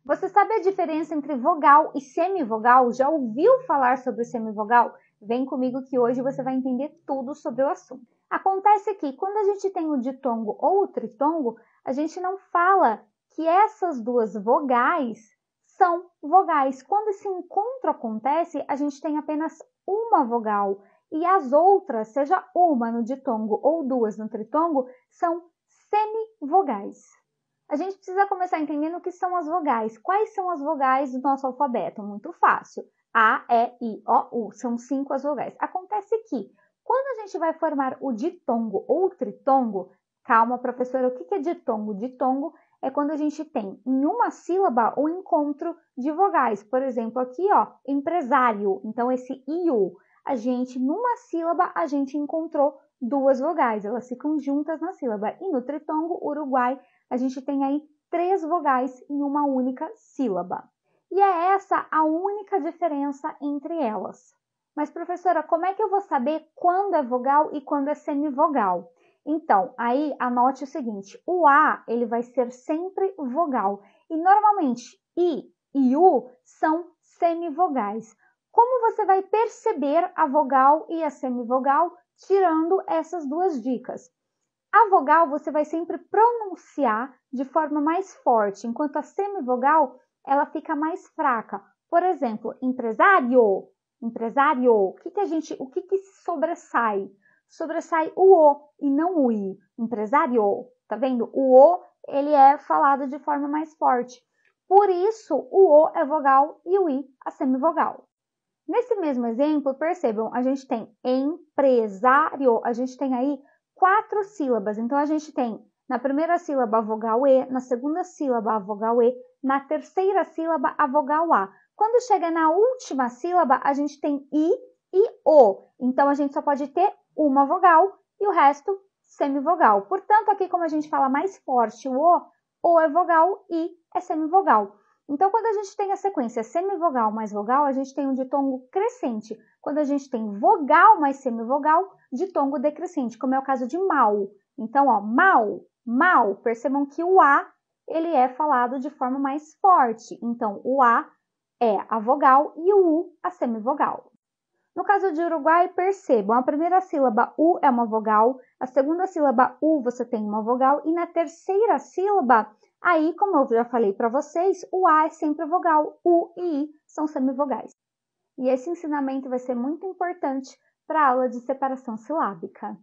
Você sabe a diferença entre vogal e semivogal? Já ouviu falar sobre semivogal? Vem comigo que hoje você vai entender tudo sobre o assunto. Acontece que quando a gente tem o ditongo ou o tritongo, a gente não fala que essas duas vogais são vogais. Quando esse encontro acontece, a gente tem apenas uma vogal e as outras, seja uma no ditongo ou duas no tritongo, são semivogais. A gente precisa começar entendendo o que são as vogais. Quais são as vogais do nosso alfabeto? Muito fácil. A, E, I, O, U. São 5 as vogais. Acontece que, quando a gente vai formar o ditongo ou o tritongo, calma, professora, o que é ditongo? Ditongo é quando a gente tem em uma sílaba o encontro de vogais. Por exemplo, aqui, ó, empresário. Então, esse IU. Numa sílaba, a gente encontrou duas vogais. Elas ficam juntas na sílaba. E no tritongo, Uruguai, a gente tem aí 3 vogais em uma única sílaba. E é essa a única diferença entre elas. Mas, professora, como é que eu vou saber quando é vogal e quando é semivogal? Então, aí anote o seguinte, o A, ele vai ser sempre vogal. E, normalmente, I e U são semivogais. Como você vai perceber a vogal e a semivogal tirando essas duas dicas? A vogal você vai sempre pronunciar de forma mais forte, enquanto a semivogal ela fica mais fraca. Por exemplo, empresário, empresário, o que sobressai? Sobressai o O e não o I. Empresário, tá vendo? O O ele é falado de forma mais forte. Por isso, o O é vogal e o I a semivogal. Nesse mesmo exemplo, percebam, a gente tem empresário, a gente tem aí 4 sílabas. Então, a gente tem na primeira sílaba a vogal E, na segunda sílaba a vogal E, na terceira sílaba a vogal A. Quando chega na última sílaba, a gente tem I e O. Então, a gente só pode ter uma vogal e o resto semivogal. Portanto, aqui como a gente fala mais forte o é vogal e é semivogal. Então, quando a gente tem a sequência semivogal mais vogal, a gente tem um ditongo crescente. Quando a gente tem vogal mais semivogal, ditongo decrescente, como é o caso de mal. Então, ó, mal, mal. Percebam que o A, ele é falado de forma mais forte. Então, o A é a vogal e o U a semivogal. No caso de Uruguai, percebam, a primeira sílaba U é uma vogal, a segunda sílaba U você tem uma vogal, e na terceira sílaba, aí, como eu já falei para vocês, o A é sempre vogal, U e I são semivogais. E esse ensinamento vai ser muito importante para a aula de separação silábica.